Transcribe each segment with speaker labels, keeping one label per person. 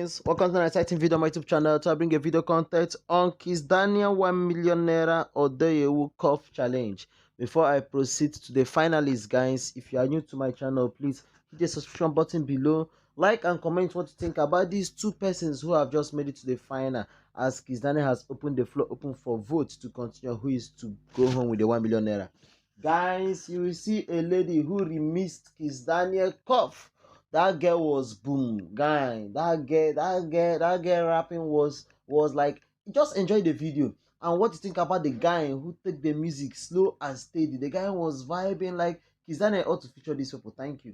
Speaker 1: guys, welcome to an exciting video on my YouTube channel. To bring a video content on Kiss Daniel 1 million naira Odeyewu Cup challenge. Before I proceed to the finalists, guys, if you are new to my channel, please hit the subscription button below, like and comment what you think about these two persons who have just made it to the final, as Kiss Daniel has opened the floor open for vote to continue who is to go home with the 1 million naira. Guys, you will see a lady who remixed Kiss Daniel Cup. That girl was boom, guy. That girl rapping was like, just enjoy the video. And what you think about the guy who take the music slow and steady? The guy was vibing like Kiss Daniel ought to feature these people. Thank you.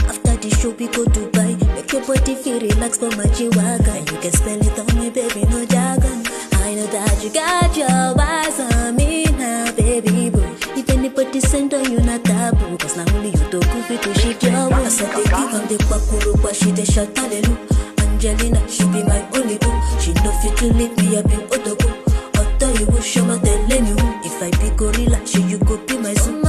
Speaker 2: After the show we go Dubai. Make your body feel relaxed for my G-Wagon. You can spend it on me, baby, no jargon. I know that you got your eyes on me now, baby boy. If anybody send on you, not taboo, cause now only you don't go to shit your way. I said they give on the pakuru, but she the shot Angelina, she be my only boo. She no fit to leave me, I be Otobo. Although you will show my telling you. If I be gorilla, she you go be my zoom.